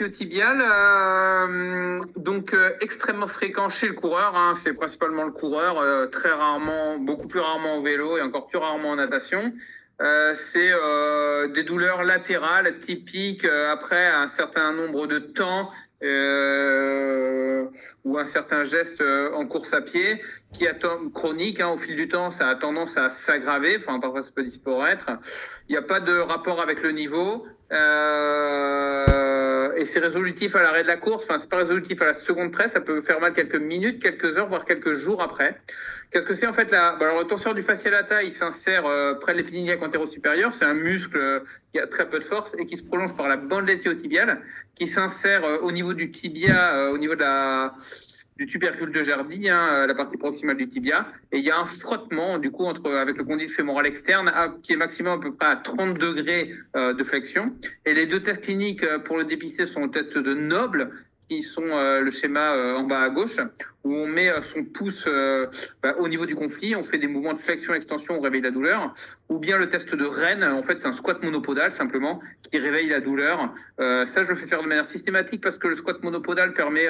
Tibial, extrêmement fréquent chez le coureur, hein, c'est principalement le coureur, très rarement, beaucoup plus rarement au vélo et encore plus rarement en natation. C'est des douleurs latérales typiques après un certain nombre de temps ou un certain geste en course à pied chronique, hein, au fil du temps, ça a tendance à s'aggraver, enfin parfois ça peut disparaître. Il n'y a pas de rapport avec le niveau. Et c'est résolutif à l'arrêt de la course. Enfin, c'est pas résolutif à la seconde près. Ça peut faire mal quelques minutes, quelques heures, voire quelques jours après. Qu'est-ce que c'est en fait là? Alors, le torseur du fascia lata, il s'insère près de l'épidémiaque antérieur-supérieur. C'est un muscle qui a très peu de force et qui se prolonge par la bande ischio-tibiale, qui s'insère au niveau du tibia, au niveau du tubercule de Gerdy, hein, la partie proximale du tibia, et il y a un frottement du coup avec le condyle fémoral externe qui est maximum à peu près à 30 degrés de flexion. Et les deux tests cliniques pour le dépister sont le test de Noble, qui sont le schéma en bas à gauche, où on met son pouce au niveau du conflit, on fait des mouvements de flexion-extension, on réveille la douleur, ou bien le test de Rennes, en fait c'est un squat monopodal simplement, qui réveille la douleur. Ça je le fais faire de manière systématique parce que le squat monopodal permet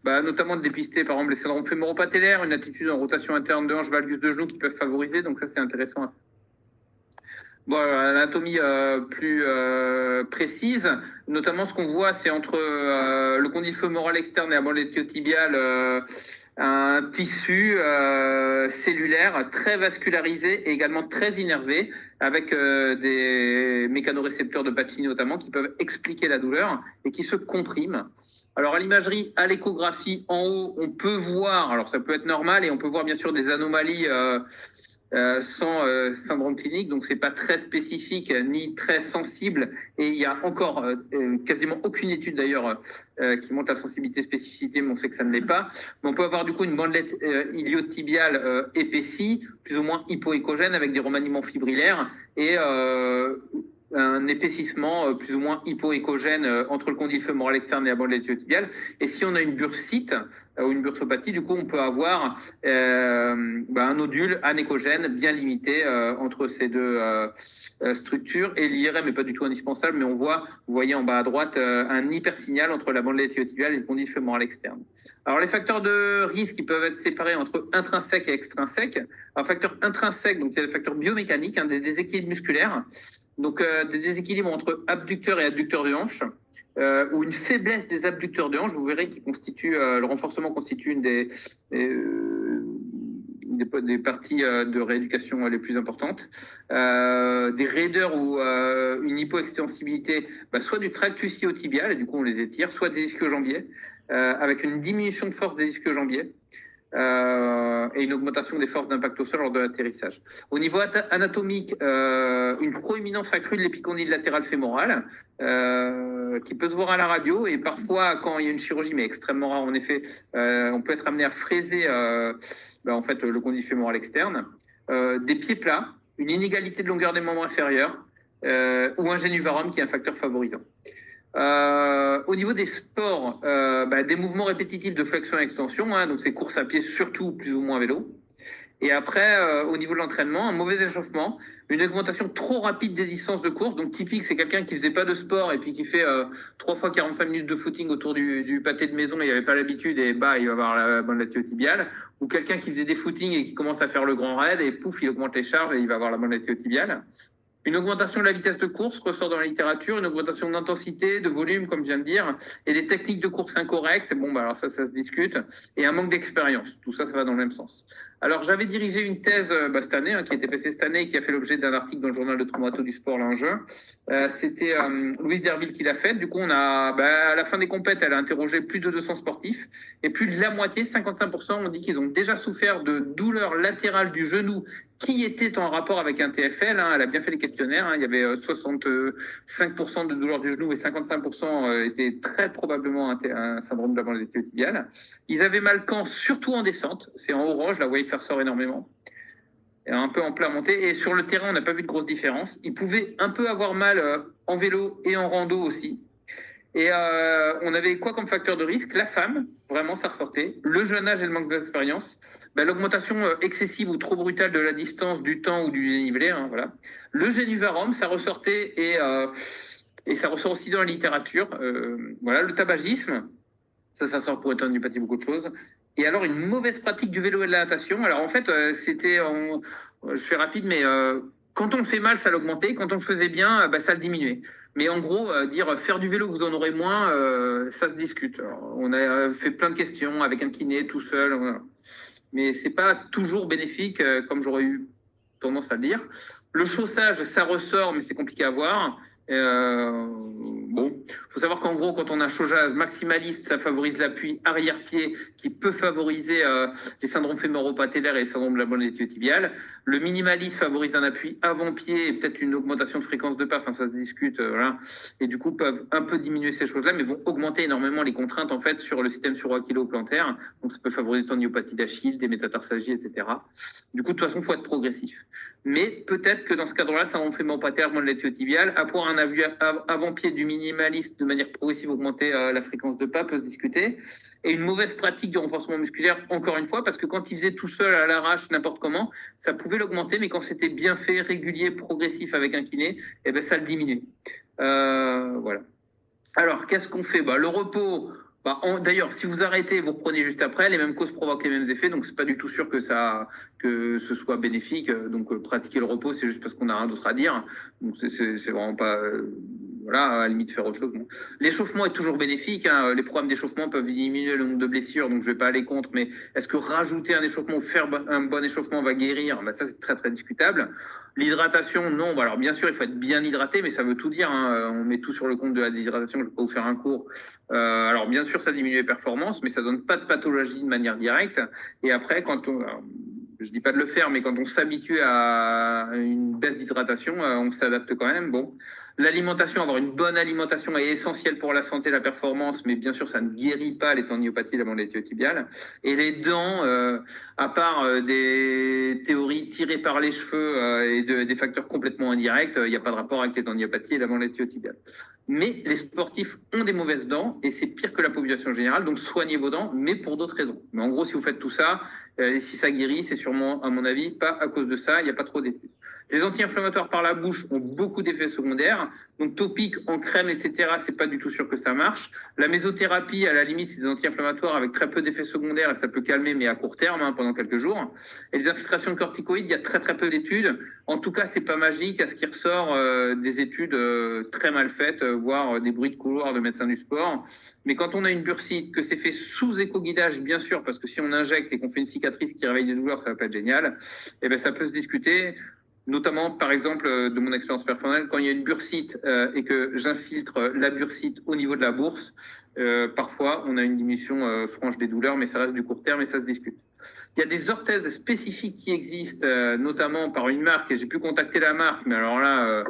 notamment de dépister par exemple les syndromes fémoro-patellaires, une attitude en rotation interne de hanche, valgus de genou qui peuvent favoriser, donc ça c'est intéressant. Bon, l'anatomie plus précise, notamment ce qu'on voit, c'est entre le condyle fémoral externe et la bande ischio-tibiale, un tissu cellulaire très vascularisé et également très innervé, avec des mécanorécepteurs de Pacini notamment, qui peuvent expliquer la douleur et qui se compriment. Alors à l'imagerie, à l'échographie, en haut, on peut voir, alors ça peut être normal, et on peut voir bien sûr des anomalies sans syndrome clinique, donc c'est pas très spécifique ni très sensible, et il y a encore quasiment aucune étude d'ailleurs qui montre la sensibilité spécificité, mais on sait que ça ne l'est pas. Mais on peut avoir du coup une bandelette iliotibiale épaissie, plus ou moins hypoéchogène, avec des remaniements fibrillaires et un épaississement plus ou moins hypoéchogène entre le condyle fémoral externe et la bandelette iliotibiale. Et si on a une bursite ou une bursopathie, du coup, on peut avoir un nodule anéchogène bien limité entre ces deux structures. Et l'IRM n'est pas du tout indispensable, mais on voit, vous voyez en bas à droite, un hypersignal entre la bandelette iliotibiale et le condyle fémoral externe. Alors, les facteurs de risque, ils peuvent être séparés entre intrinsèques et extrinsèques. Alors, facteur intrinsèque, donc il y a des facteurs biomécaniques, des déséquilibres musculaires, donc des déséquilibres entre abducteurs et adducteurs de hanche. Ou une faiblesse des abducteurs de hanche, vous verrez qui constitue, le renforcement constitue une des parties de rééducation les plus importantes. Des raideurs ou une hypoextensibilité, soit du tractus ischio-tibial, et du coup on les étire, soit des ischio-jambiers, avec une diminution de force des ischio-jambiers. Et une augmentation des forces d'impact au sol lors de l'atterrissage. Au niveau anatomique, une proéminence accrue de l'épicondyle latéral fémoral, qui peut se voir à la radio, et parfois quand il y a une chirurgie, mais extrêmement rare en effet, on peut être amené à fraiser le condyle fémoral externe, des pieds plats, une inégalité de longueur des membres inférieurs, ou un génuvarum qui est un facteur favorisant. Au niveau des sports, des mouvements répétitifs de flexion et extension, donc c'est course à pied, surtout plus ou moins vélo. Et après, au niveau de l'entraînement, un mauvais échauffement, une augmentation trop rapide des distances de course. Donc typique, c'est quelqu'un qui faisait pas de sport et puis qui fait 3 fois 45 minutes de footing autour du pâté de maison, et il n'avait pas l'habitude, et il va avoir la bande tibiale. Ou quelqu'un qui faisait des footings et qui commence à faire le grand raid, et pouf, il augmente les charges et il va avoir la bande tibiale. Une augmentation de la vitesse de course ressort dans la littérature, une augmentation d'intensité, de volume, comme je viens de dire, et des techniques de course incorrectes. Alors ça se discute. Et un manque d'expérience. Tout ça, ça va dans le même sens. Alors, j'avais dirigé une thèse cette année, qui a été passée cette année et qui a fait l'objet d'un article dans le journal de Traumato du sport, là, en juin. C'était Louise Derville qui l'a fait. Du coup, à la fin des compètes, elle a interrogé plus de 200 sportifs. Et plus de la moitié, 55%, ont dit qu'ils ont déjà souffert de douleurs latérales du genou qui était en rapport avec un TFL. Elle a bien fait les questionnaires. Il y avait 65% de douleurs du genou et 55% étaient très probablement un syndrome de la bande tibiale. Ils avaient mal quand, surtout en descente. C'est en orange, là, vous voyez que ça ressort énormément. Et un peu en plein montée. Et sur le terrain, on n'a pas vu de grosse différence. Ils pouvaient un peu avoir mal en vélo et en rando aussi. Et on avait quoi comme facteur de risque? La femme, vraiment, ça ressortait. Le jeune âge et le manque d'expérience. L'augmentation excessive ou trop brutale de la distance, du temps ou du dénivelé. Voilà. Le génuvarum, ça ressortait. Et Et ça ressort aussi dans la littérature. Voilà, le tabagisme, ça sort pour tendinopathie beaucoup de choses. Et alors, une mauvaise pratique du vélo et de la natation. Alors, en fait, je fais rapide, mais quand on le fait mal, ça l'augmentait. Quand on le faisait bien, ça le diminuait. Mais en gros, dire faire du vélo, vous en aurez moins, ça se discute. Alors, on a fait plein de questions avec un kiné tout seul. Voilà. Mais c'est pas toujours bénéfique, comme j'aurais eu tendance à le dire. Le chaussage, ça ressort, mais c'est compliqué à voir. Bon, il faut savoir qu'en gros, quand on a un chaussage maximaliste, ça favorise l'appui arrière-pied qui peut favoriser les syndromes fémoro-patellaires et les syndromes de la moelle ischio-tibiale. Le minimaliste favorise un appui avant-pied et peut-être une augmentation de fréquence de pas, enfin ça se discute, voilà. Et du coup, peuvent un peu diminuer ces choses-là, mais vont augmenter énormément les contraintes en fait sur le système suroaquilo-plantaire. Donc ça peut favoriser tendinopathie d'Achille, des métatarsalgies, etc. Du coup, de toute façon, il faut être progressif. Mais peut-être que dans ce cadre-là, syndrome fémoro-patellaire, moelle ischio-tibiale, avoir un avant-pied du minimaliste de manière progressive augmenter la fréquence de pas peut se discuter. Et une mauvaise pratique du renforcement musculaire, encore une fois, parce que quand il faisait tout seul à l'arrache, n'importe comment, ça pouvait l'augmenter, mais quand c'était bien fait, régulier, progressif avec un kiné, eh ben, ça le diminuait. Voilà. Alors, qu'est-ce qu'on fait? Le repos, d'ailleurs, si vous arrêtez, vous reprenez juste après, les mêmes causes provoquent les mêmes effets, donc c'est pas du tout sûr que ce soit bénéfique. Donc, pratiquer le repos, c'est juste parce qu'on n'a rien d'autre à dire. Donc, c'est vraiment pas, voilà, à la limite faire autre chose. Bon. L'échauffement est toujours bénéfique. Hein. Les programmes d'échauffement peuvent diminuer le nombre de blessures, donc je vais pas aller contre. Mais est-ce que rajouter un échauffement ou faire un bon échauffement va guérir? Ça, c'est très très discutable. L'hydratation, non. Alors, bien sûr, il faut être bien hydraté, mais ça veut tout dire. Hein. On met tout sur le compte de la déshydratation. Je ne vais pas vous faire un cours. Alors, bien sûr, ça diminue les performances, mais ça ne donne pas de pathologie de manière directe. Et après, je ne dis pas de le faire, mais quand on s'habitue à une baisse d'hydratation, on s'adapte quand même. Bon. L'alimentation, avoir une bonne alimentation est essentielle pour la santé et la performance, mais bien sûr, ça ne guérit pas les tendinopathies et la moelle ischio-tibiale. Et les dents, à part des théories tirées par les cheveux et des facteurs complètement indirects, il n'y a pas de rapport avec les tendinopathies et la moelle ischio-tibiale. Mais les sportifs ont des mauvaises dents et c'est pire que la population générale, donc soignez vos dents, mais pour d'autres raisons. Mais en gros, si vous faites tout ça, et si ça guérit, c'est sûrement, à mon avis, pas à cause de ça, il n'y a pas trop d'études. Les anti-inflammatoires par la bouche ont beaucoup d'effets secondaires. Donc, topique en crème, etc., c'est pas du tout sûr que ça marche. La mésothérapie, à la limite, c'est des anti-inflammatoires avec très peu d'effets secondaires et ça peut calmer, mais à court terme, hein, pendant quelques jours. Et les infiltrations de corticoïdes, il y a très, très peu d'études. En tout cas, c'est pas magique à ce qui ressort des études très mal faites, voire des bruits de couloir de médecins du sport. Mais quand on a une bursite, que c'est fait sous éco-guidage, bien sûr, parce que si on injecte et qu'on fait une cicatrice qui réveille des douleurs, ça va pas être génial, et ben ça peut se discuter. Notamment, par exemple, de mon expérience personnelle, quand il y a une bursite et que j'infiltre la bursite au niveau de la bourse, parfois on a une diminution franche des douleurs, mais ça reste du court terme et ça se discute. Il y a des orthèses spécifiques qui existent, notamment par une marque, et j'ai pu contacter la marque, mais alors là,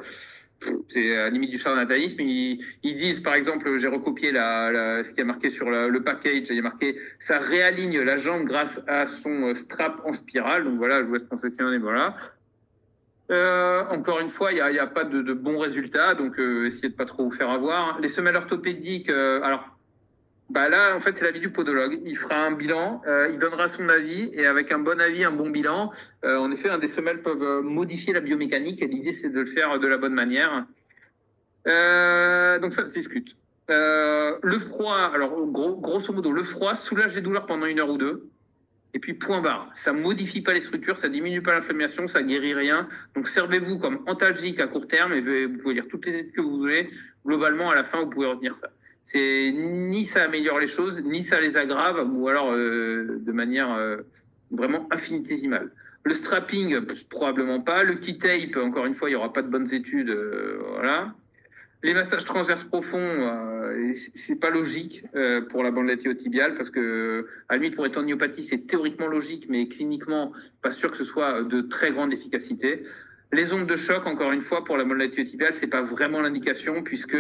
c'est à la limite du charlatanisme. Ils disent, par exemple, j'ai recopié ce qui a marqué sur le package, il y a marqué « ça réaligne la jambe grâce à son strap en spirale ». Donc voilà, je vous laisse concessionner, voilà. Encore une fois, il n'y a pas de bons résultats, donc essayez de pas trop vous faire avoir. Les semelles orthopédiques, là, en fait, c'est l'avis du podologue. Il fera un bilan, il donnera son avis, et avec un bon avis, un bon bilan, en effet, des semelles peuvent modifier la biomécanique, et l'idée, c'est de le faire de la bonne manière. Donc ça se discute. Le froid, alors grosso modo, le froid soulage les douleurs pendant 1 heure ou 2. Et puis, point barre. Ça ne modifie pas les structures, ça ne diminue pas l'inflammation, ça ne guérit rien. Donc, servez-vous comme antalgique à court terme et vous pouvez lire toutes les études que vous voulez. Globalement, à la fin, vous pouvez retenir ça. C'est ni ça améliore les choses, ni ça les aggrave, ou alors de manière vraiment infinitésimale. Le strapping, probablement pas. Le key tape, encore une fois, il n'y aura pas de bonnes études. Voilà. Les massages transverses profonds, c'est pas logique pour la bande latino-tibiale parce que, à la limite, pour les tendinopathies, c'est théoriquement logique, mais cliniquement, pas sûr que ce soit de très grande efficacité. Les ondes de choc, encore une fois, pour la bande latino-tibiale, c'est pas vraiment l'indication puisque,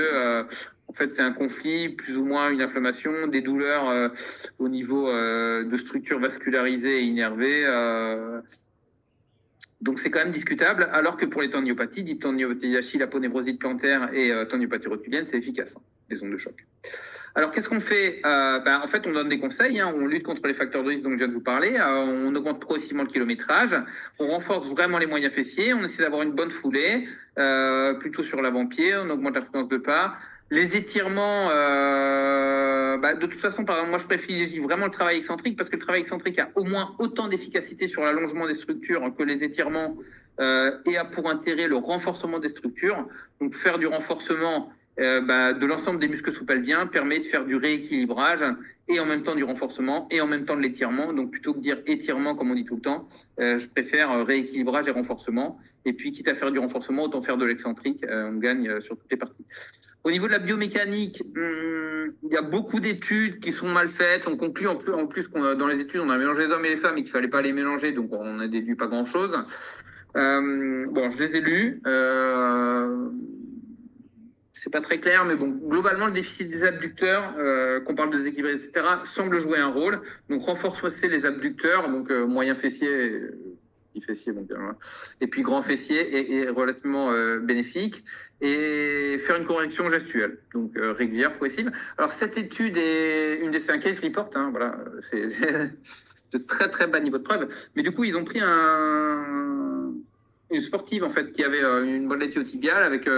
en fait, c'est un conflit, plus ou moins une inflammation, des douleurs au niveau de structures vascularisées et innervées. Donc, c'est quand même discutable, alors que pour les tendinopathies, tendinopathie d'Achille, aponévrosite plantaire et tendinopathie rotulienne, c'est efficace, les ondes de choc. Alors, qu'est-ce qu'on fait? En fait, on donne des conseils, hein, on lutte contre les facteurs de risque dont je viens de vous parler, on augmente progressivement le kilométrage, on renforce vraiment les moyens fessiers, on essaie d'avoir une bonne foulée, plutôt sur l'avant-pied, on augmente la fréquence de pas. Les étirements, de toute façon, par exemple, moi je privilégie vraiment le travail excentrique parce que le travail excentrique a au moins autant d'efficacité sur l'allongement des structures que les étirements et a pour intérêt le renforcement des structures. Donc faire du renforcement de l'ensemble des muscles sous-pelviens permet de faire du rééquilibrage et en même temps du renforcement et en même temps de l'étirement. Donc plutôt que de dire étirement comme on dit tout le temps, je préfère rééquilibrage et renforcement. Et puis quitte à faire du renforcement, autant faire de l'excentrique. On gagne sur toutes les parties. Au niveau de la biomécanique, il y a beaucoup d'études qui sont mal faites. On conclut en plus qu'on dans les études, on a mélangé les hommes et les femmes et qu'il fallait pas les mélanger, donc on a déduit pas grand-chose. Je les ai lus. C'est pas très clair, mais bon, globalement, le déficit des abducteurs, qu'on parle de déséquilibre, etc., semble jouer un rôle. Donc, renforcer les abducteurs, donc moyen fessier, petit fessier, donc, et puis grand fessier est relativement bénéfique. Et faire une correction gestuelle, donc régulière, progressive. Alors, cette étude est c'est un case report, hein, voilà, c'est de très très bas niveau de preuve. Mais du coup, ils ont pris une sportive en fait qui avait une mollette tibia avec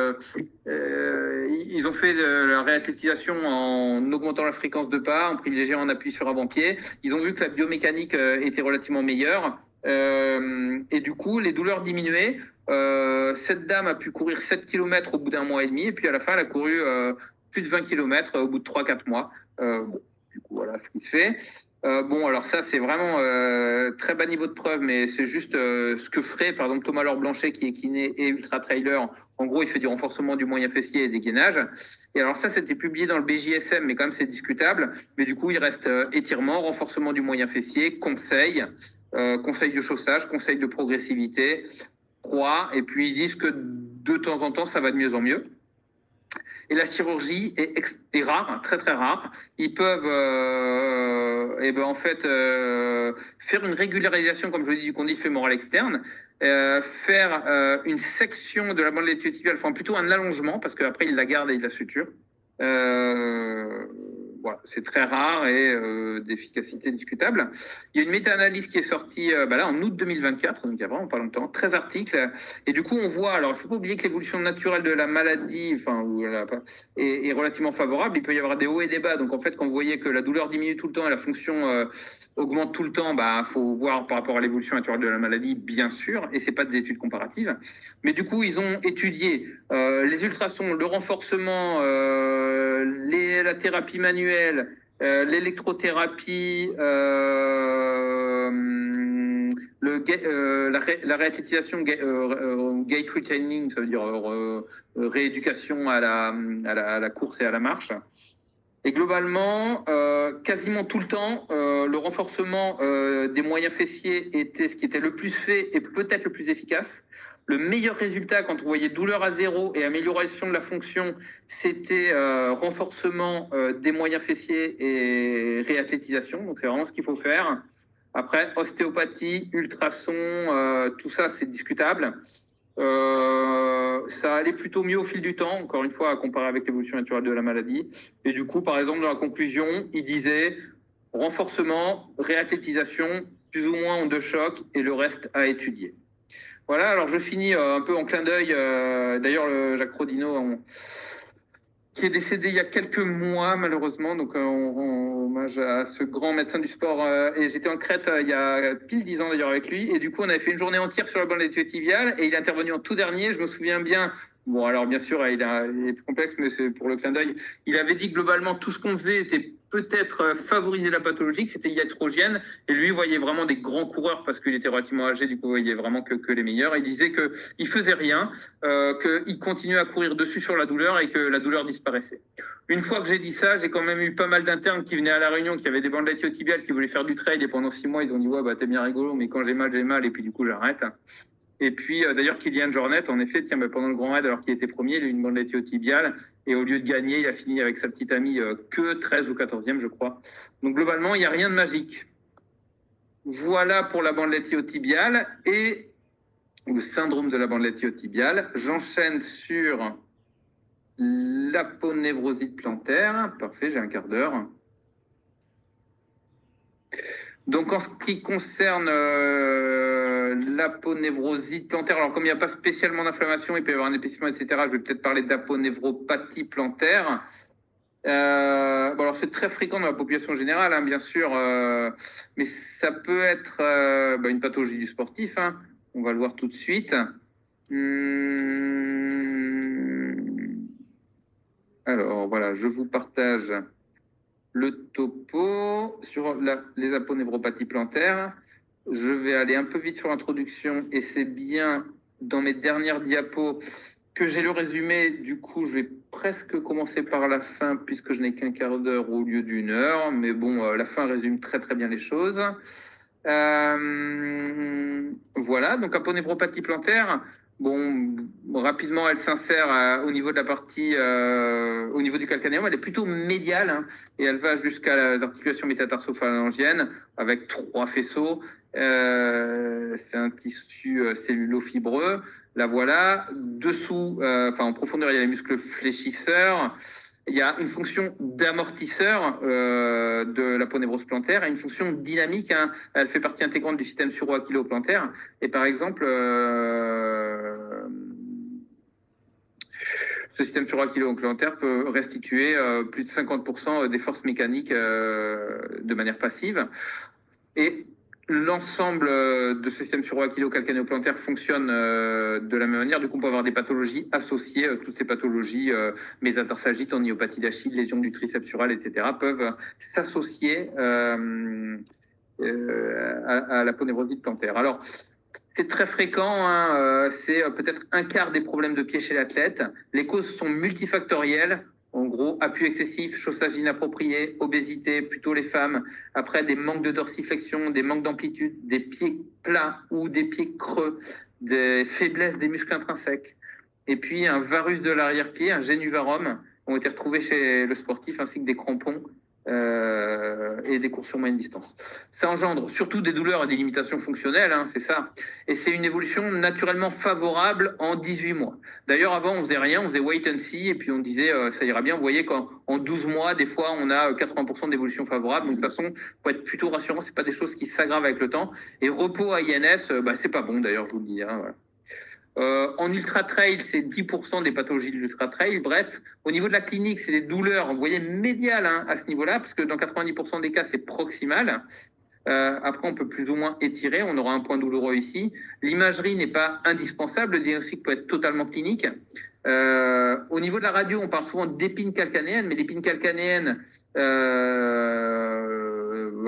ils ont fait la réathlétisation en augmentant la fréquence de pas, en privilégiant un appui sur avant-pied. Ils ont vu que la biomécanique était relativement meilleure et du coup les douleurs diminuaient. Cette dame a pu courir 7 km au bout d'un mois et demi et puis à la fin elle a couru plus de 20 km au bout de 3-4 mois. Du coup voilà ce qui se fait. Alors ça, c'est vraiment très bas niveau de preuve, mais c'est juste ce que ferait, par exemple, Thomas Laure Blanchet, qui est kiné et ultra-trailer. En gros, il fait du renforcement du moyen fessier et des gainages. Et alors ça, c'était publié dans le BJSM, mais quand même, c'est discutable. Mais du coup, il reste étirement, renforcement du moyen fessier, conseil, conseil de chaussage, conseil de progressivité, croix. Et puis, ils disent que de temps en temps, ça va de mieux en mieux. Et la chirurgie est rare, très très rare. Ils peuvent faire une régularisation, comme je l'ai dit, du condyle fémoral externe, faire une section de la bande latéro-tibiale, enfin plutôt un allongement, parce qu'après ils la gardent et ils la suturent. Voilà, c'est très rare et d'efficacité discutable. Il y a une méta-analyse qui est sortie là, en août 2024, donc il y a vraiment pas longtemps, 13 articles. Et du coup, on voit, alors il ne faut pas oublier que l'évolution naturelle de la maladie est relativement favorable. Il peut y avoir des hauts et des bas. Donc en fait, quand vous voyez que la douleur diminue tout le temps et la fonction augmente tout le temps, faut voir par rapport à l'évolution naturelle de la maladie, bien sûr, et c'est pas des études comparatives. Mais du coup, ils ont étudié les ultrasons, le renforcement, la thérapie manuelle, l'électrothérapie, la réathlétisation, gait retaining, ça veut dire rééducation à la course et à la marche. Et globalement, quasiment tout le temps, le renforcement des moyens fessiers était ce qui était le plus fait et peut-être le plus efficace. Le meilleur résultat quand on voyait douleur à zéro et amélioration de la fonction, c'était renforcement des moyens fessiers et réathlétisation. Donc c'est vraiment ce qu'il faut faire. Après, ostéopathie, ultrasons, tout ça c'est discutable. Ça allait plutôt mieux au fil du temps, encore une fois, à comparer avec l'évolution naturelle de la maladie. Et du coup, par exemple, dans la conclusion, il disait renforcement, réathlétisation, plus ou moins onde de choc, et le reste à étudier. Voilà, alors je finis un peu en clin d'œil. D'ailleurs, Jacques Rodino, qui est décédé il y a quelques mois, malheureusement. Donc, on rend hommage à ce grand médecin du sport. Et j'étais en Crète il y a pile 10 ans, d'ailleurs, avec lui. Et du coup, on avait fait une journée entière sur la bande tibiale. Et il est intervenu en tout dernier. Je me souviens bien. Bon, alors, bien sûr, il est plus complexe, mais c'est pour le clin d'œil. Il avait dit que globalement, tout ce qu'on faisait était peut-être favoriser la pathologie, que c'était iatrogène. Et lui, il voyait vraiment des grands coureurs parce qu'il était relativement âgé. Du coup, il voyait vraiment que les meilleurs. Il disait qu'il faisait rien, qu'il continuait à courir dessus sur la douleur et que la douleur disparaissait. Une fois que j'ai dit ça, j'ai quand même eu pas mal d'internes qui venaient à la réunion, qui avaient des bandes tibiales, qui voulaient faire du trail. Et pendant 6 mois, ils ont dit, ouais, bah, t'es bien rigolo, mais quand j'ai mal, j'ai mal. Et puis, du coup, j'arrête. Et puis, d'ailleurs, Kylian Jornet, en effet, pendant le Grand Raid, alors qu'il était premier, il a eu une bande tibiale. Et au lieu de gagner, il a fini avec sa petite amie que 13 ou 14e, je crois. Donc, globalement, il n'y a rien de magique. Voilà pour la bande tibiale et le syndrome de la bande tibiale. J'enchaîne sur l'aponevrosite plantaire. Parfait, j'ai un quart d'heure. Donc, en ce qui concerne l'aponevrosite plantaire, alors comme il n'y a pas spécialement d'inflammation, il peut y avoir un épaississement, etc., je vais peut-être parler d'aponévropathie plantaire. Bon, alors c'est très fréquent dans la population générale, hein, bien sûr, mais ça peut être une pathologie du sportif, hein. On va le voir tout de suite. Alors voilà, je vous partage le topo sur les aponévropathies plantaires. Je vais aller un peu vite sur l'introduction et c'est bien dans mes dernières diapos que j'ai le résumé. Du coup, je vais presque commencer par la fin puisque je n'ai qu'un quart d'heure au lieu d'une heure. Mais bon, la fin résume très très bien les choses. Voilà, donc aponévropathie plantaire. Bon, rapidement, elle s'insère au niveau de la partie, au niveau du calcanéum. Elle est plutôt médiale, hein, et elle va jusqu'à les articulations métatarso-phalangiennes avec 3 faisceaux. C'est un tissu cellulo-fibreux. La voilà. Dessous, en profondeur, il y a les muscles fléchisseurs. Il y a une fonction d'amortisseur de l'aponévrose plantaire et une fonction dynamique, hein. Elle fait partie intégrante du système suroachillo-plantaire. Et par exemple, ce système suroachillo-plantaire peut restituer plus de 50% des forces mécaniques de manière passive. Et l'ensemble de ce système suroachillo-calcanéo-plantaire fonctionne de la même manière. Du coup, on peut avoir des pathologies associées. Toutes ces pathologies, métatarsalgie, tendinopathie d'Achille, lésions du triceps sural, etc., peuvent s'associer à la ponévrosite plantaire. Alors, c'est très fréquent, hein, c'est peut-être un quart des problèmes de pied chez l'athlète. Les causes sont multifactorielles. En gros, appui excessif, chaussage inapproprié, obésité, plutôt les femmes. Après, des manques de dorsiflexion, des manques d'amplitude, des pieds plats ou des pieds creux, des faiblesses des muscles intrinsèques. Et puis, un varus de l'arrière-pied, un génuvarum, ont été retrouvés chez le sportif, ainsi que des crampons et des courses sur moyenne distance. Ça engendre surtout des douleurs et des limitations fonctionnelles, hein, c'est ça. Et c'est une évolution naturellement favorable en 18 mois. D'ailleurs, avant, on faisait rien, on faisait wait and see, et puis on disait ça ira bien. Vous voyez qu'en 12 mois, des fois, on a 80% d'évolution favorable. Donc, de toute façon, faut être plutôt rassurant, c'est pas des choses qui s'aggravent avec le temps. Et repos à INS, c'est pas bon, d'ailleurs, je vous le dis, hein, voilà. En ultra-trail, c'est 10% des pathologies de l'ultra-trail. Bref, au niveau de la clinique, c'est des douleurs, vous voyez, médiales, hein, à ce niveau-là, parce que dans 90% des cas, c'est proximal. Après, on peut plus ou moins étirer, on aura un point douloureux ici. L'imagerie n'est pas indispensable, le diagnostic peut être totalement clinique. Au niveau de la radio, on parle souvent d'épine calcanéenne, mais l'épine calcanéenne,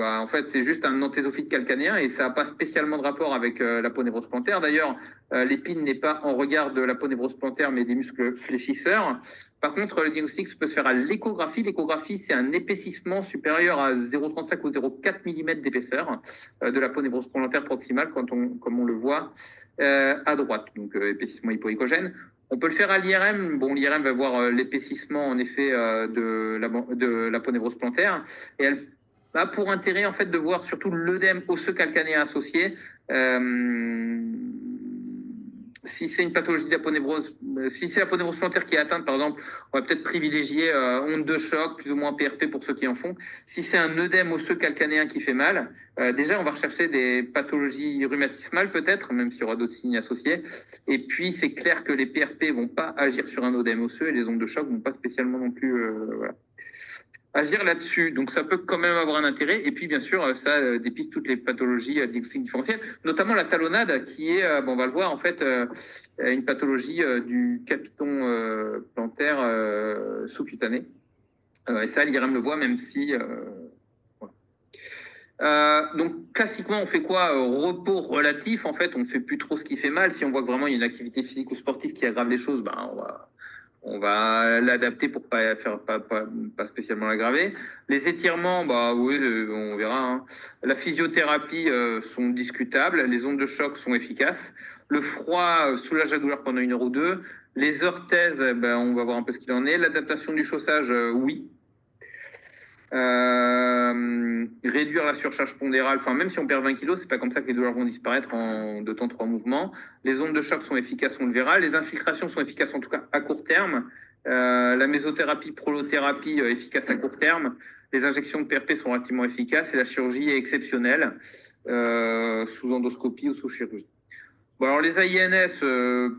en fait, c'est juste un antésophite calcanéen et ça n'a pas spécialement de rapport avec l'aponévrose plantaire. D'ailleurs, l'épine n'est pas en regard de l'aponévrose plantaire, mais des muscles fléchisseurs. Par contre, le diagnostic peut se faire à l'échographie. L'échographie, c'est un épaississement supérieur à 0,35 ou 0,4 mm d'épaisseur de l'aponévrose plantaire proximale, comme on le voit à droite, donc épaississement hypoéchogène. On peut le faire à l'IRM. Bon, l'IRM va voir l'épaississement, en effet, de l'aponévrose plantaire. Et elle a pour intérêt, en fait, de voir surtout l'œdème osseux calcanéen associé. Si c'est une pathologie d'aponévrose, si c'est l'aponévrose plantaire qui est atteinte, par exemple, on va peut-être privilégier onde de choc, plus ou moins PRP pour ceux qui en font. Si c'est un œdème osseux calcanéen qui fait mal, déjà, on va rechercher des pathologies rhumatismales peut-être, même s'il y aura d'autres signes associés. Et puis, c'est clair que les PRP vont pas agir sur un œdème osseux et les ondes de choc vont pas spécialement non plus agir là-dessus. Donc, ça peut quand même avoir un intérêt. Et puis, bien sûr, ça dépiste toutes les pathologies diagnostiques différentielles, notamment la talonnade, qui est, on va le voir, en fait, une pathologie du capiton plantaire sous-cutané. Et ça, l'IRM le voit, même si... donc, classiquement, on fait quoi? Repos relatif, en fait, on ne fait plus trop ce qui fait mal. Si on voit que vraiment il y a une activité physique ou sportive qui aggrave les choses, on va l'adapter pour pas spécialement l'aggraver. Les étirements, oui, on verra, hein. La physiothérapie sont discutables. Les ondes de choc sont efficaces. Le froid soulage la douleur pendant 1 heure ou 2. Les orthèses, on va voir un peu ce qu'il en est. L'adaptation du chaussage, oui. Réduire la surcharge pondérale, même si on perd 20 kg, c'est pas comme ça que les douleurs vont disparaître en 2 temps 3 mouvements. Les ondes de choc sont efficaces, on le verra. Les infiltrations sont efficaces, en tout cas à court terme. La mésothérapie, prolothérapie efficace à court terme. Les injections de PRP sont relativement efficaces et la chirurgie est exceptionnelle, sous endoscopie ou sous chirurgie. Bon, alors les AINS,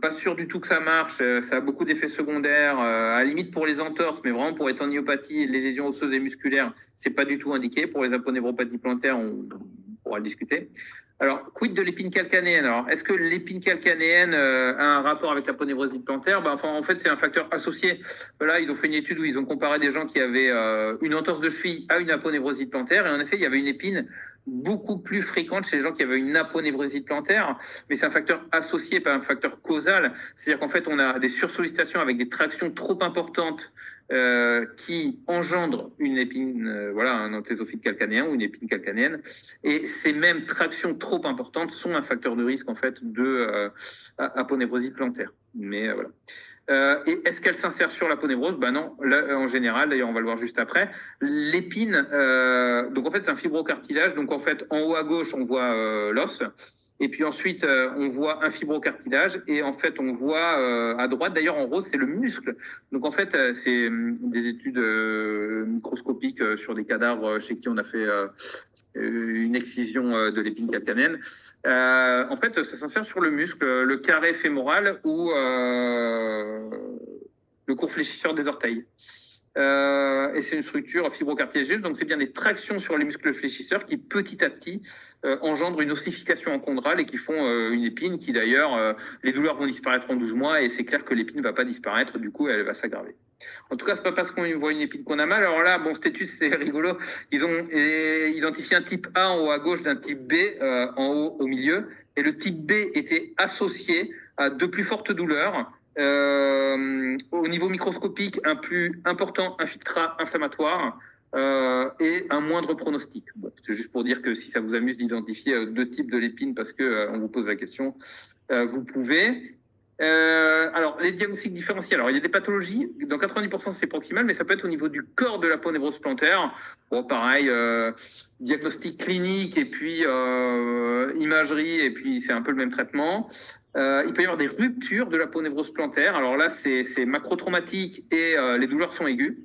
pas sûr du tout que ça marche. Ça a beaucoup d'effets secondaires. À la limite pour les entorses, mais vraiment pour les tendinopathies, les lésions osseuses et musculaires, c'est pas du tout indiqué. Pour les aponévropathies plantaires, on pourra le discuter. Alors, quid de l'épine calcanéenne? Alors, est-ce que l'épine calcanéenne a un rapport avec l'aponévrosite plantaire? Ben, enfin, en fait, c'est un facteur associé. Là, ils ont fait une étude où ils ont comparé des gens qui avaient une entorse de cheville à une aponévrosite plantaire. Et en effet, il y avait une épine beaucoup plus fréquente chez les gens qui avaient une aponévrosite plantaire, mais c'est un facteur associé, pas un facteur causal. C'est-à-dire qu'en fait, on a des sursollicitations avec des tractions trop importantes qui engendrent une épine, voilà, un antésophile calcanéen ou une épine calcanéenne. Et ces mêmes tractions trop importantes sont un facteur de risque en fait de aponévrosite plantaire. Mais voilà. Et est-ce qu'elle s'insère sur l'aponévrose? Ben non, là, en général, d'ailleurs on va le voir juste après. L'épine, donc en fait c'est un fibrocartilage, donc en fait en haut à gauche on voit l'os, et puis ensuite on voit un fibrocartilage, et en fait on voit à droite, d'ailleurs en rose c'est le muscle. Donc en fait c'est des études microscopiques sur des cadavres chez qui on a fait une excision de l'épine calcanéenne. En fait, ça s'insère sur le muscle, le carré fémoral ou le court fléchisseur des orteils. Et c'est une structure fibrocartilagineuse, donc c'est bien des tractions sur les muscles fléchisseurs qui petit à petit engendrent une ossification encondrale et qui font une épine qui d'ailleurs, les douleurs vont disparaître en 12 mois et c'est clair que l'épine ne va pas disparaître, du coup elle va s'aggraver. En tout cas, c'est pas parce qu'on voit une épine qu'on a mal. Alors là, bon, cette étude, c'est rigolo. Ils ont identifié un type A en haut à gauche d'un type B en haut au milieu. Et le type B était associé à de plus fortes douleurs. Au niveau microscopique, un plus important infiltrat inflammatoire et un moindre pronostic. Bon, c'est juste pour dire que si ça vous amuse d'identifier deux types de l'épine parce que on vous pose la question, vous pouvez. Alors, les diagnostics différentiels. Alors, il y a des pathologies. Dans 90%, c'est proximal, mais ça peut être au niveau du corps de l'aponévrose plantaire. Bon, pareil, diagnostic clinique et puis imagerie, et puis c'est un peu le même traitement. Il peut y avoir des ruptures de l'aponévrose plantaire. Alors là, c'est macrotraumatique et les douleurs sont aiguës.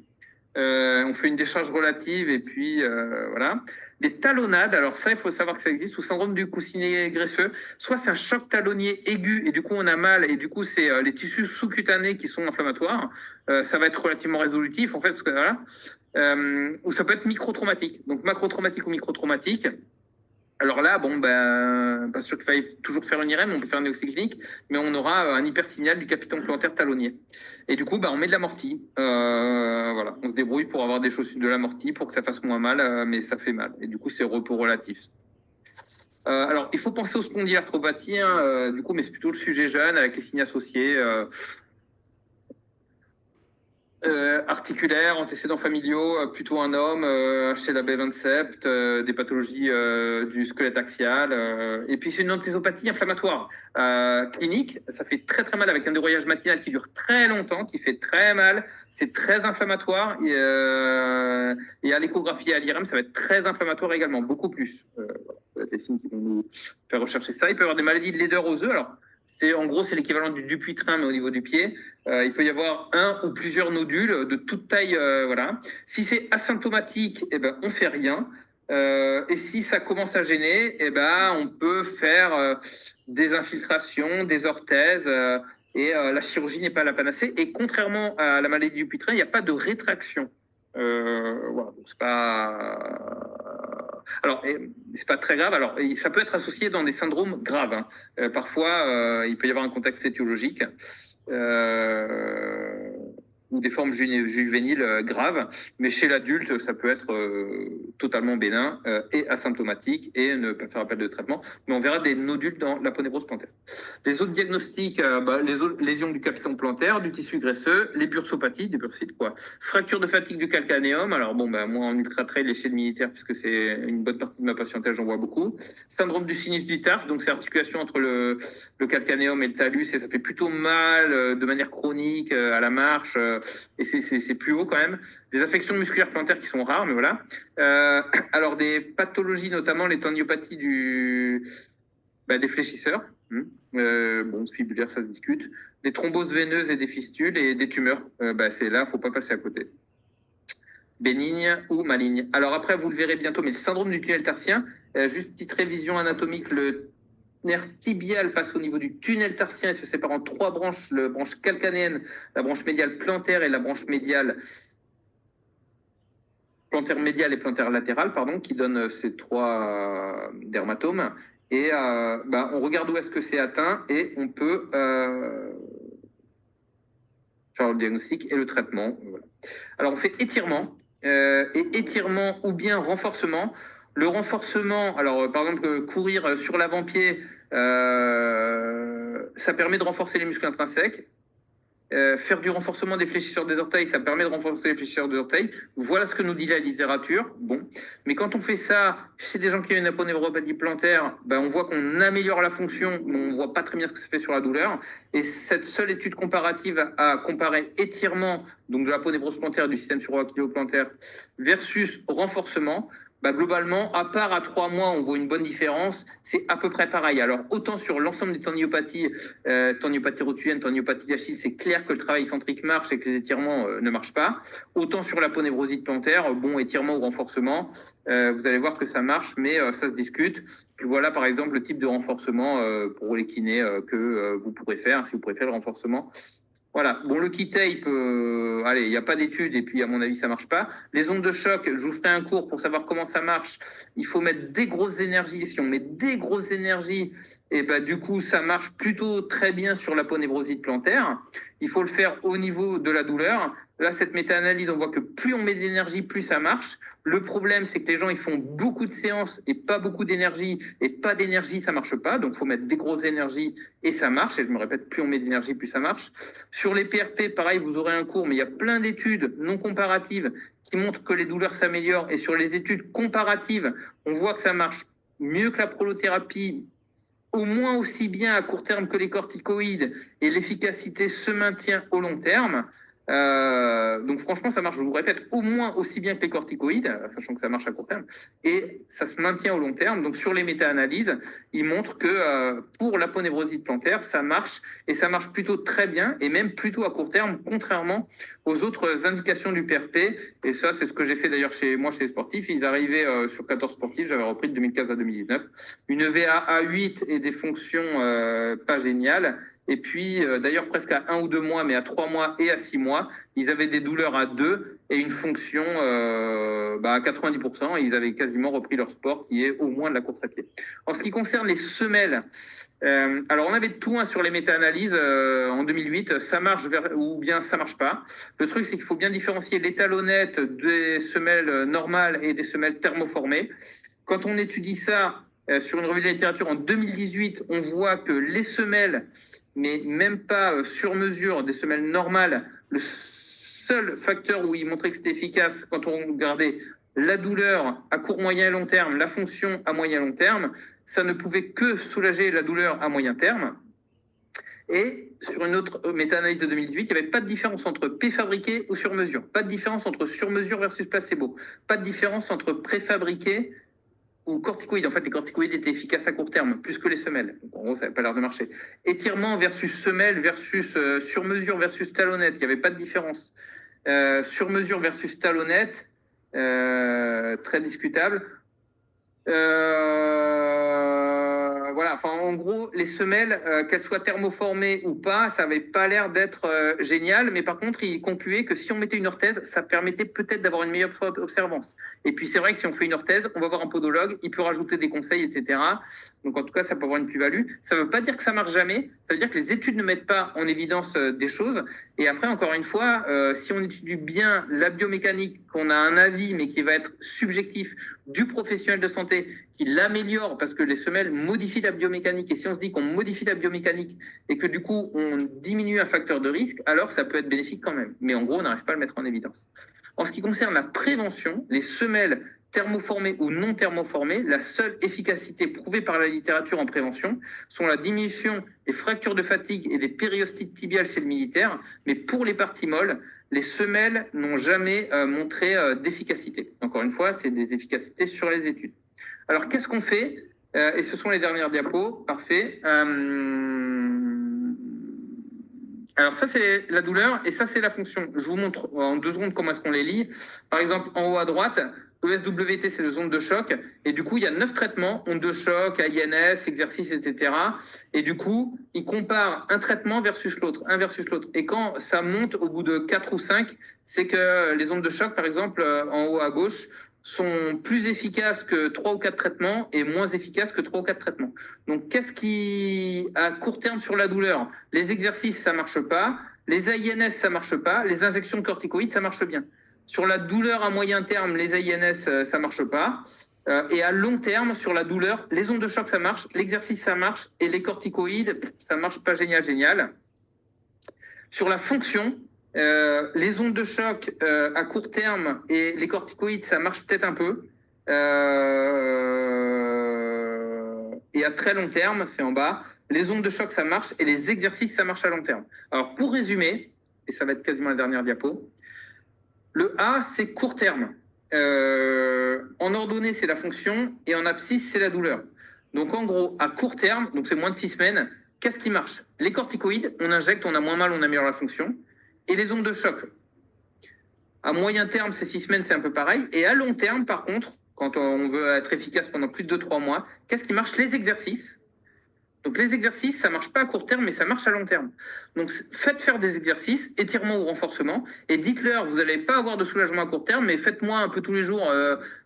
On fait une décharge relative et puis voilà. Des talonnades, alors ça, il faut savoir que ça existe, sous syndrome du coussinet graisseux. Soit c'est un choc talonnier aigu et du coup on a mal et du coup c'est les tissus sous-cutanés qui sont inflammatoires. Ça va être relativement résolutif en fait, parce que, voilà. Ou ça peut être micro-traumatique. Donc macro-traumatique ou micro-traumatique. Alors là, bon, ben, pas sûr qu'il faille toujours faire une IRM, on peut faire une oxy clinique, mais on aura un hypersignal du capiton plantaire talonnier. Et du coup, ben, on met de l'amorti. Voilà, on se débrouille pour avoir des chaussures de l'amorti pour que ça fasse moins mal, mais ça fait mal. Et du coup, c'est repos relatif. Alors, il faut penser aux spondylarthropathies, hein, du coup, mais c'est plutôt le sujet jeune avec les signes associés. Articulaires, antécédents familiaux, plutôt un homme, chez la B27, des pathologies du squelette axial. Et puis c'est une antésopathie inflammatoire clinique. Ça fait très très mal avec un déroyage matinal qui dure très longtemps, qui fait très mal. C'est très inflammatoire. Et à l'échographie et à l'IRM, ça va être très inflammatoire également, beaucoup plus. Voilà, ça va être des signes qui vont nous faire rechercher ça. Il peut y avoir des maladies de Leder aux œufs. Alors, en gros, c'est l'équivalent du Dupuytren, mais au niveau du pied. Il peut y avoir un ou plusieurs nodules de toute taille. Voilà. Si c'est asymptomatique, eh ben, on ne fait rien. Et si ça commence à gêner, eh ben, on peut faire des infiltrations, des orthèses. Et la chirurgie n'est pas la panacée. Et contrairement à la maladie du Dupuytren, il n'y a pas de rétraction. Voilà, c'est pas. Alors, c'est pas très grave. Alors, ça peut être associé dans des syndromes graves, hein. Parfois, il peut y avoir un contexte étiologique ou des formes juvéniles graves, mais chez l'adulte, ça peut être totalement bénin et asymptomatique et ne pas faire appel de traitement. Mais on verra des nodules dans l'aponévrose plantaire. Les autres diagnostics, les autres lésions du capiton plantaire, du tissu graisseux, les bursopathies, des bursites, quoi. Fracture de fatigue du calcanéum. Alors bon, moi en ultra trail et chez le militaire, puisque c'est une bonne partie de ma patientèle, j'en vois beaucoup. Syndrome du sinus du tarse, donc c'est l'articulation entre le calcanéum et le talus, et ça fait plutôt mal de manière chronique à la marche, et c'est plus haut quand même. Des affections musculaires plantaires qui sont rares, mais voilà. Alors des pathologies, notamment les tendinopathies des fléchisseurs. Bon, fibulaire, ça se discute. des thromboses veineuses et des fistules et des tumeurs. C'est là, il ne faut pas passer à côté. Bénigne ou maligne. Alors après, vous le verrez bientôt, mais le syndrome du tunnel tarsien, juste petite révision anatomique, le nerf tibial passe au niveau du tunnel tarsien et se sépare en 3 branches, la branche calcanéenne, la branche médiale plantaire et la branche médiale plantaire médiale et plantaire latérale, pardon, qui donnent ces 3 dermatomes. Et on regarde où est-ce que c'est atteint et on peut faire le diagnostic et le traitement. Voilà. Alors on fait étirement, et étirement ou bien renforcement. Le renforcement, alors par exemple courir sur l'avant-pied, ça permet de renforcer les muscles intrinsèques. Faire du renforcement des fléchisseurs des orteils, ça permet de renforcer les fléchisseurs des orteils. Voilà ce que nous dit la littérature. Bon, mais quand on fait ça chez des gens qui ont une aponeuropathie plantaire, on voit qu'on améliore la fonction, mais on voit pas très bien ce que ça fait sur la douleur. Et cette seule étude comparative a comparé étirement, donc de l'aponévrose plantaire du système suroaquileo-plantaire versus renforcement. Globalement, à part à 3 mois, on voit une bonne différence. C'est à peu près pareil. Alors, autant sur l'ensemble des tendinopathies, tendinopathie rotulenne, tendinopathie d'Achille, c'est clair que le travail excentrique marche et que les étirements ne marchent pas. Autant sur l'aponévrosite plantaire, bon, étirement ou renforcement, vous allez voir que ça marche, mais ça se discute. Puis voilà, par exemple, le type de renforcement pour les kinés que vous pourrez faire, si vous préférez le renforcement. Voilà. Bon, le key tape, allez, il n'y a pas d'études et puis à mon avis, ça marche pas. Les ondes de choc, je vous ferai un cours pour savoir comment ça marche. Il faut mettre des grosses énergies. Si on met des grosses énergies, et du coup, ça marche plutôt très bien sur l'aponévrosite plantaire. Il faut le faire au niveau de la douleur. Là, cette méta-analyse, on voit que plus on met d'énergie, plus ça marche. Le problème, c'est que les gens, ils font beaucoup de séances et pas beaucoup d'énergie. Et pas d'énergie, ça marche pas. Donc, il faut mettre des grosses énergies et ça marche. Et je me répète, plus on met d'énergie, plus ça marche. Sur les PRP, pareil, vous aurez un cours, mais il y a plein d'études non comparatives qui montrent que les douleurs s'améliorent. Et sur les études comparatives, on voit que ça marche mieux que la prolothérapie, au moins aussi bien à court terme que les corticoïdes, et l'efficacité se maintient au long terme. Donc franchement, ça marche, je vous répète, au moins aussi bien que les corticoïdes, sachant que ça marche à court terme, et ça se maintient au long terme. Donc sur les méta-analyses, ils montrent que pour l'aponévrosite plantaire, ça marche, et ça marche plutôt très bien, et même plutôt à court terme, contrairement aux autres indications du PRP. Et ça, c'est ce que j'ai fait d'ailleurs chez moi, chez les sportifs. Ils arrivaient sur 14 sportifs, j'avais repris de 2015 à 2019, une VA A8 et des fonctions pas géniales. Et puis, d'ailleurs, presque à 1 ou 2 mois, mais à 3 mois et à 6 mois, ils avaient des douleurs à 2 et une fonction à 90%. Et ils avaient quasiment repris leur sport, qui est au moins de la course à pied. En ce qui concerne les semelles, alors on avait tout sur les méta-analyses en 2008. Ça marche ou bien ça marche pas. Le truc, c'est qu'il faut bien différencier les talonnettes des semelles normales et des semelles thermoformées. Quand on étudie ça sur une revue de la littérature en 2018, on voit que les semelles, mais même pas sur mesure des semelles normales, le seul facteur où il montrait que c'était efficace quand on regardait la douleur à court, moyen et long terme, la fonction à moyen et long terme, ça ne pouvait que soulager la douleur à moyen terme. Et sur une autre méta-analyse de 2018, il n'y avait pas de différence entre préfabriqué ou sur mesure, pas de différence entre sur mesure versus placebo, pas de différence entre préfabriqué ou corticoïdes. En fait, les corticoïdes étaient efficaces à court terme, plus que les semelles. Donc, en gros, ça n'avait pas l'air de marcher. Étirement versus semelle versus sur-mesure versus talonnette, il n'y avait pas de différence. Sur-mesure versus talonnette, très discutable. Voilà, enfin, en gros, les semelles, qu'elles soient thermoformées ou pas, ça n'avait pas l'air d'être génial, mais par contre, il concluait que si on mettait une orthèse, ça permettait peut-être d'avoir une meilleure observance. Et puis, c'est vrai que si on fait une orthèse, on va voir un podologue, il peut rajouter des conseils, etc. Donc, en tout cas, ça peut avoir une plus-value. Ça ne veut pas dire que ça marche jamais, ça veut dire que les études ne mettent pas en évidence des choses. Et après, encore une fois, si on étudie bien la biomécanique, qu'on a un avis, mais qui va être subjectif du professionnel de santé, qui l'améliore parce que les semelles modifient la biomécanique. Et si on se dit qu'on modifie la biomécanique et que du coup, on diminue un facteur de risque, alors ça peut être bénéfique quand même. Mais en gros, on n'arrive pas à le mettre en évidence. En ce qui concerne la prévention, les semelles thermoformées ou non thermoformées, la seule efficacité prouvée par la littérature en prévention sont la diminution des fractures de fatigue et des périostites tibiales chez le militaire. Mais pour les parties molles, les semelles n'ont jamais montré d'efficacité. Encore une fois, c'est des efficacités sur les études. Alors, qu'est-ce qu'on fait et ce sont les dernières diapos. Parfait. Alors ça, c'est la douleur et ça, c'est la fonction. Je vous montre en 2 secondes comment est-ce qu'on les lit. Par exemple, en haut à droite, ESWT, c'est les ondes de choc. Et du coup, il y a 9 traitements, ondes de choc, AINS, exercices, etc. Et du coup, il compare un traitement versus l'autre, un versus l'autre. Et quand ça monte au bout de 4 ou 5, c'est que les ondes de choc, par exemple, en haut à gauche, sont plus efficaces que 3 ou 4 traitements et moins efficaces que 3 ou 4 traitements. Donc, qu'est-ce qui, à court terme sur la douleur, les exercices, ça marche pas, les AINS, ça marche pas, les injections de corticoïdes, ça marche bien. Sur la douleur à moyen terme, les AINS, ça marche pas. Et à long terme, sur la douleur, les ondes de choc, ça marche, l'exercice, ça marche, et les corticoïdes, ça marche pas génial. Sur la fonction, les ondes de choc à court terme et les corticoïdes, ça marche peut-être un peu. Et à très long terme, c'est en bas, les ondes de choc, ça marche et les exercices, ça marche à long terme. Alors, pour résumer, et ça va être quasiment la dernière diapo, le A, c'est court terme. En ordonnée, c'est la fonction et en abscisse, c'est la douleur. Donc, en gros, à court terme, donc c'est moins de 6 semaines, qu'est-ce qui marche? Les corticoïdes, on injecte, on a moins mal, on améliore la fonction. Et les ondes de choc. À moyen terme, c'est 6 semaines, c'est un peu pareil. Et à long terme, par contre, quand on veut être efficace pendant plus de 3 mois, qu'est-ce qui marche? Les exercices. Donc les exercices, ça marche pas à court terme, mais ça marche à long terme. Donc faites faire des exercices, étirement ou renforcement, et dites-leur, vous n'allez pas avoir de soulagement à court terme, mais faites-moi un peu tous les jours,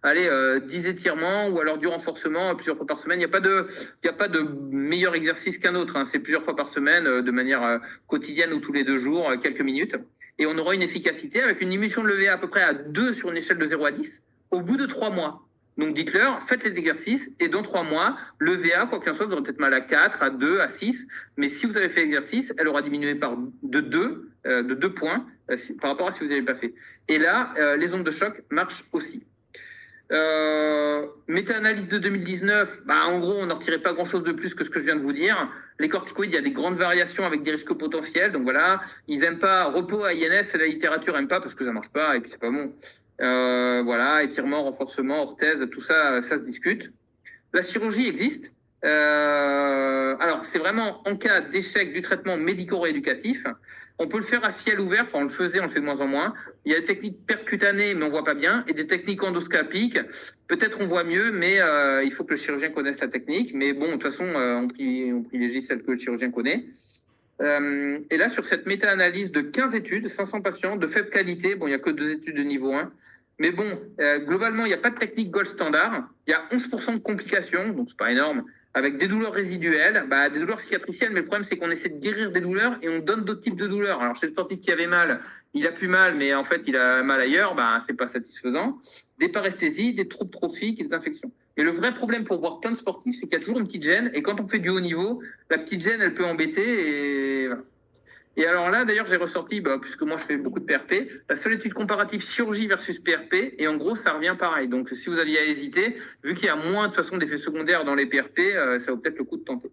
10 étirements ou alors du renforcement plusieurs fois par semaine. Il n'y a pas de meilleur exercice qu'un autre. Hein. C'est plusieurs fois par semaine, de manière quotidienne ou tous les 2 jours, quelques minutes. Et on aura une efficacité avec une diminution de l'EVA à peu près à 2 sur une échelle de 0 à 10 au bout de 3 mois. Donc dites-leur, faites les exercices et dans 3 mois, le VA, quoi qu'il en soit, vous aurez peut-être mal à 4, à 2, à 6. Mais si vous avez fait l'exercice, elle aura diminué de 2 points par rapport à si vous n'avez pas fait. Et là, les ondes de choc marchent aussi. Méta-analyse de 2019, en gros, on n'en retirait pas grand-chose de plus que ce que je viens de vous dire. Les corticoïdes, il y a des grandes variations avec des risques potentiels. Donc voilà, ils n'aiment pas repos à INS, la littérature n'aime pas parce que ça ne marche pas et puis c'est pas bon. Voilà, étirement, renforcement, orthèse, tout ça, ça se discute. La chirurgie existe. Alors, c'est vraiment en cas d'échec du traitement médico-rééducatif. On peut le faire à ciel ouvert, enfin, on le faisait, on le fait de moins en moins. Il y a des techniques percutanées, mais on ne voit pas bien, et des techniques endoscopiques. Peut-être on voit mieux, mais il faut que le chirurgien connaisse la technique. Mais bon, de toute façon, on privilégie celle que le chirurgien connaît. Et là, sur cette méta-analyse de 15 études, 500 patients de faible qualité, bon, il n'y a que 2 études de niveau 1, mais bon, globalement, il n'y a pas de technique gold standard. Il y a 11% de complications, donc c'est pas énorme, avec des douleurs résiduelles, des douleurs cicatricielles, mais le problème, c'est qu'on essaie de guérir des douleurs et on donne d'autres types de douleurs. Alors, chez le sportif qui avait mal, il a plus mal, mais en fait, il a mal ailleurs, c'est pas satisfaisant. Des paresthésies, des troubles trophiques et des infections. Et le vrai problème pour voir plein de sportifs, c'est qu'il y a toujours une petite gêne, et quand on fait du haut niveau, la petite gêne, elle peut embêter, et voilà. Et alors là, d'ailleurs, j'ai ressorti, puisque moi je fais beaucoup de PRP, la seule étude comparative chirurgie versus PRP, et en gros, ça revient pareil. Donc si vous aviez à hésiter, vu qu'il y a moins de toute façon d'effets secondaires dans les PRP, ça vaut peut-être le coup de tenter.